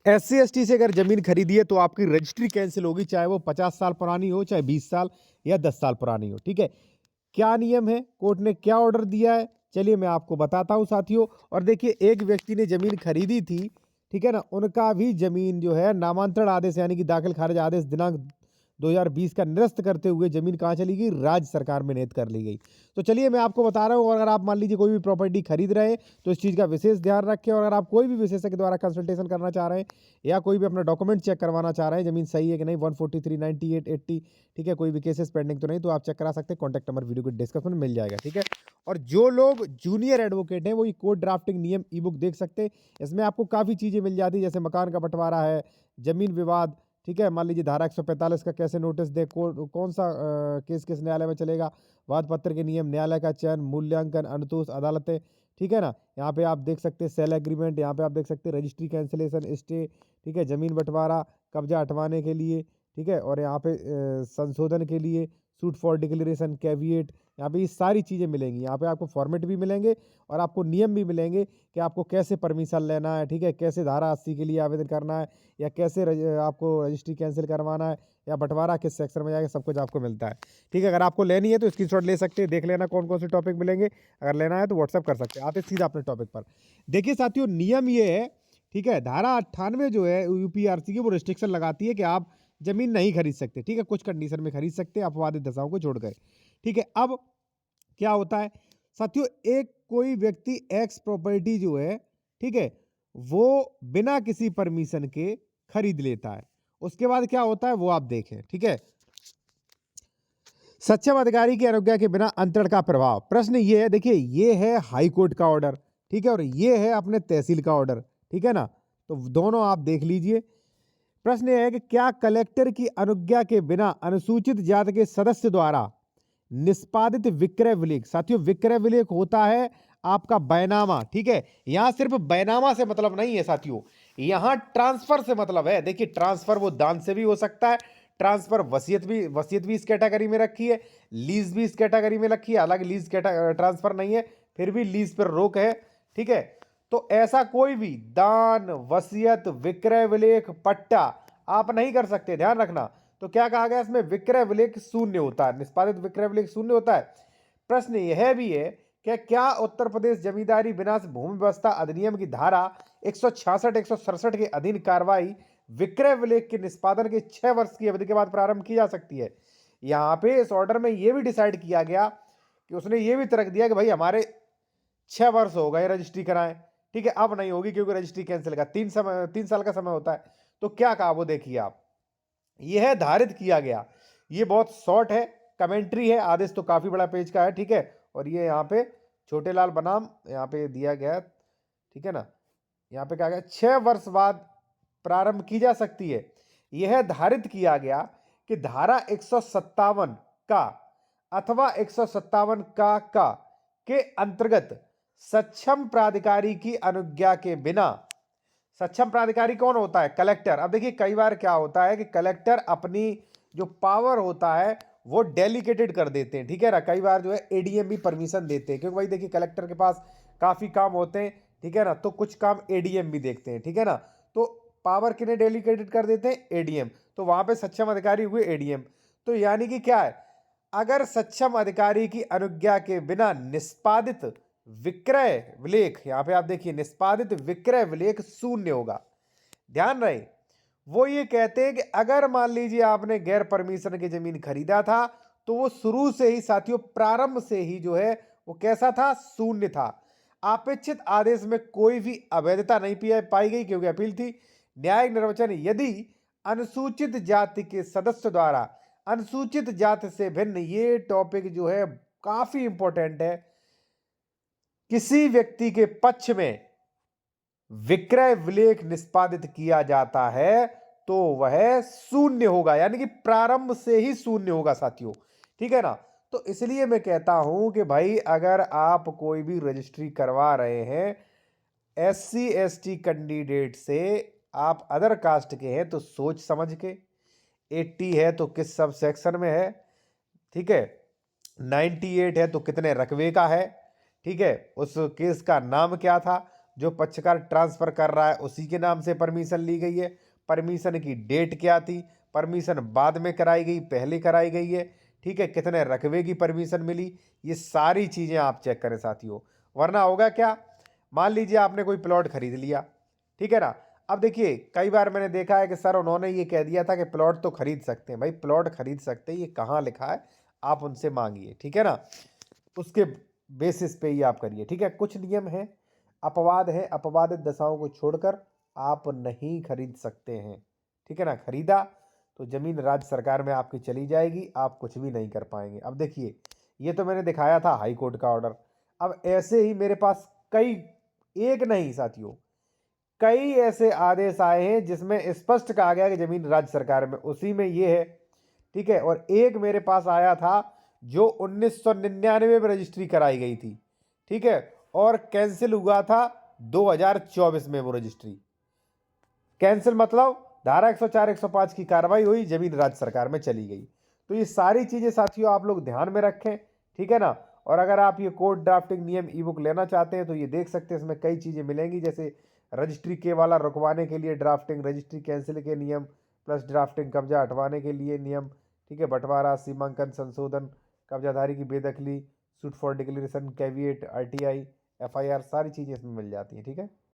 SC ST से अगर जमीन खरीदी है तो आपकी रजिस्ट्री कैंसिल होगी, चाहे वो 50 साल पुरानी हो, चाहे 20 साल या 10 साल पुरानी हो। ठीक है, क्या नियम है, कोर्ट ने क्या ऑर्डर दिया है, चलिए मैं आपको बताता हूं साथियों। और देखिए, एक व्यक्ति ने जमीन खरीदी थी, ठीक है ना, उनका भी जमीन जो है नामांतरण आदेश यानी कि दाखिल खारिज आदेश दिनांक 2020 का निरस्त करते हुए जमीन कहाँ चली गई, राज्य सरकार में निहित कर ली गई। तो चलिए मैं आपको बता रहा हूँ, और अगर आप मान लीजिए कोई भी प्रॉपर्टी खरीद रहे हैं तो इस चीज़ का विशेष ध्यान रखें। और अगर आप कोई भी विशेषज्ञ द्वारा कंसल्टेशन करना चाह रहे हैं या कोई भी अपना डॉक्यूमेंट चेक करवाना चाह रहे हैं, जमीन सही है कि नहीं, 143, 98, 80, ठीक है, कोई भी केसेस पेंडिंग तो नहीं, तो आप चेक करा सकते हैं। कॉन्टैक्ट नंबर वीडियो के डिस्क्रिप्शन में मिल जाएगा। ठीक है, और जो लोग जूनियर एडवोकेट हैं वो ये कोर्ट ड्राफ्टिंग नियम ई बुक देख सकते हैं। इसमें आपको काफ़ी चीज़ें मिल जाती है, जैसे मकान का बंटवारा है, जमीन विवाद, ठीक है, मान लीजिए धारा 145 का कैसे नोटिस दे, कौन सा केस किस न्यायालय में चलेगा, वाद पत्र के नियम, न्यायालय का चयन, मूल्यांकन, अनुतोष अदालतें, ठीक है ना। यहाँ पे आप देख सकते हैं सेल एग्रीमेंट, यहाँ पे आप देख सकते हैं रजिस्ट्री कैंसिलेशन स्टे, ठीक है, जमीन बंटवारा, कब्जा हटवाने के लिए, ठीक है, और यहाँ पे संशोधन के लिए, सूट फॉर डिक्लेरेशन, कैविएट, यहाँ पे ये सारी चीज़ें मिलेंगी। यहाँ पे आपको फॉर्मेट भी मिलेंगे और आपको नियम भी मिलेंगे कि आपको कैसे परमिशन लेना है, ठीक है, कैसे धारा 80 के लिए आवेदन करना है, या कैसे आपको रजिस्ट्री कैंसिल करवाना है, या बंटवारा किस सेक्शन में जाएगा, सब कुछ आपको मिलता है। ठीक है, अगर आपको लेनी है तो स्क्रीनशॉट ले सकते हैं, देख लेना कौन कौन से टॉपिक मिलेंगे। अगर लेना है तो व्हाट्सअप कर सकते हैं। आते सीधा अपने टॉपिक पर। देखिए साथियों, नियम ये है, ठीक है, धारा 98 जो है यूपीआरसी की, वो रिस्ट्रिक्शन लगाती है कि आप जमीन नहीं खरीद सकते। ठीक है, कुछ कंडीशन में खरीद सकते हैं, अपवादित दशाओं को छोड़कर। ठीक है, अब क्या होता है साथियों, एक कोई व्यक्ति एक्स प्रॉपर्टी जो है, ठीक है, वो बिना किसी परमिशन के खरीद लेता है। उसके बाद क्या होता है वो आप देखें। ठीक है, सक्षम अधिकारी की अनुज्ञा के बिना अंतरण का प्रभाव। प्रश्न ये है, देखिए ये है हाई कोर्ट का ऑर्डर, ठीक है, और ये है अपने तहसील का ऑर्डर, ठीक है ना, तो दोनों आप देख लीजिए। प्रश्न यह है कि क्या कलेक्टर की अनुज्ञा के बिना अनुसूचित जाति के सदस्य द्वारा निष्पादित विक्रय विलेख, साथियों विक्रय विलेख होता है आपका बैनामा। ठीक है, यहां सिर्फ बैनामा से मतलब नहीं है साथियों, यहां ट्रांसफर से मतलब है। देखिए ट्रांसफर वो दान से भी हो सकता है, ट्रांसफर वसीयत भी इस कैटेगरी में रखी है, लीज भी इस कैटेगरी में रखी है। हालांकि लीज ट्रांसफर नहीं है, फिर भी लीज पर रोक है। ठीक है, तो ऐसा कोई भी दान, वसीयत, विक्रय विलेख, पट्टा आप नहीं कर सकते, ध्यान रखना। तो क्या कहा गया इसमें, विक्रय विलेख शून्य होता है, निष्पादित विक्रय विलेख शून्य होता है। प्रश्न यह भी है कि क्या उत्तर प्रदेश जमींदारी विनाश भूमि व्यवस्था अधिनियम की धारा 166 167 के अधीन कार्रवाई विक्रय विलेख के निष्पादन के 6 वर्ष की अवधि के बाद प्रारंभ की जा सकती है। यहां पे इस ऑर्डर में यह भी डिसाइड किया गया कि उसने ये भी तर्क दिया कि भाई हमारे 6 वर्ष हो गए रजिस्ट्री कराएं, ठीक है, अब नहीं होगी क्योंकि रजिस्ट्री कैंसिल का 3 साल का समय होता है। तो क्या कहा वो देखिए आप, यह धारित किया गया। ये बहुत शॉर्ट है, कमेंट्री है, आदेश तो काफी बड़ा पेज का है। ठीक है, और ये यहाँ पे छोटे लाल बनाम यहाँ पे दिया गया है, ठीक है ना, यहाँ पे क्या गया, 6 वर्ष बाद प्रारंभ की जा सकती है। यह धारित किया गया कि धारा 157 का अथवा 157 का के अंतर्गत सक्षम प्राधिकारी की अनुज्ञा के बिना, सक्षम प्राधिकारी कौन होता है, कलेक्टर। अब देखिए कई बार क्या होता है कि कलेक्टर अपनी जो पावर होता है वो डेलीकेटेड कर देते हैं। ठीक है ना, कई बार जो है एडीएम भी परमिशन देते हैं, क्योंकि भाई देखिए कलेक्टर के पास काफी काम होते हैं। ठीक है ना, तो कुछ काम एडीएम भी देखते हैं। ठीक है ना, तो पावर किन्हें डेलीकेटेड कर देते हैं, एडीएम। तो वहां पे सक्षम अधिकारी हुए एडीएम। तो यानी कि क्या है, अगर सक्षम अधिकारी की अनुज्ञा के बिना निष्पादित विक्रय विलेख, यहां पे आप देखिए निष्पादित विक्रय विलेख शून्य होगा। ध्यान रहे, वो ये कहते हैं कि अगर मान लीजिए आपने गैर परमिशन की जमीन खरीदा था तो वो शुरू से ही साथियों, प्रारंभ से ही जो है वो कैसा था, शून्य था। अपेक्षित आदेश में कोई भी अवैधता नहीं पाई गई क्योंकि अपील थी। न्यायिक निर्वचन, यदि अनुसूचित जाति के सदस्य द्वारा, अनुसूचित जाति से भिन्न, ये टॉपिक जो है काफी इंपॉर्टेंट है, किसी व्यक्ति के पक्ष में विक्रय विलेख निष्पादित किया जाता है तो वह शून्य होगा, यानी कि प्रारंभ से ही शून्य होगा साथियों। ठीक है ना, तो इसलिए मैं कहता हूं कि भाई अगर आप कोई भी रजिस्ट्री करवा रहे हैं SC ST कैंडिडेट से, आप अदर कास्ट के हैं तो सोच समझ के, 80 है तो किस सब सेक्शन में है, ठीक है, 98 है तो कितने रकबे का है, ठीक है, उस केस का नाम क्या था, जो पक्षकार ट्रांसफर कर रहा है उसी के नाम से परमिशन ली गई है, परमिशन की डेट क्या थी, परमिशन बाद में कराई गई, पहले कराई गई है, ठीक है, कितने रकबे की परमिशन मिली, ये सारी चीज़ें आप चेक करें साथियों। वरना होगा क्या, मान लीजिए आपने कोई प्लॉट खरीद लिया, ठीक है ना। अब देखिए कई बार मैंने देखा है कि सर उन्होंने ये कह दिया था कि प्लॉट तो खरीद सकते हैं। भाई प्लॉट खरीद सकते हैं ये कहाँ लिखा है, आप उनसे मांगिए, ठीक है ना, उसके बेसिस पे ही आप करिए, ठीक है। कुछ नियम है, अपवाद है, अपवादित दशाओं को छोड़कर आप नहीं खरीद सकते हैं, ठीक है ना। खरीदा तो जमीन राज्य सरकार में आपकी चली जाएगी, आप कुछ भी नहीं कर पाएंगे। अब देखिए ये तो मैंने दिखाया था हाई कोर्ट का ऑर्डर। अब ऐसे ही मेरे पास कई, एक नहीं साथियों, कई ऐसे आदेश आए हैं जिसमें स्पष्ट कहा गया कि जमीन राज्य सरकार में, उसी में ये है, ठीक है। और एक मेरे पास आया था जो 1999 में रजिस्ट्री कराई गई थी, ठीक है, और कैंसिल हुआ था 2024 में। वो रजिस्ट्री कैंसिल मतलब धारा 104 105 की कार्रवाई हुई, जमीन राज्य सरकार में चली गई। तो ये सारी चीजें साथियों आप लोग ध्यान में रखें, ठीक है ना। और अगर आप ये कोर्ट ड्राफ्टिंग नियम ई बुक लेना चाहते हैं तो ये देख सकते हैं, इसमें कई चीजें मिलेंगी, जैसे रजिस्ट्री के वाला रुकवाने के लिए ड्राफ्टिंग, रजिस्ट्री कैंसिल के नियम, प्लस ड्राफ्टिंग कब्जा हटवाने के लिए नियम, ठीक है, बंटवारा, सीमांकन, संशोधन, कब्जाधारी की बेदखली, suit for declaration, caveat, RTI, FIR, सारी चीजें इसमें मिल जाती हैं, ठीक है।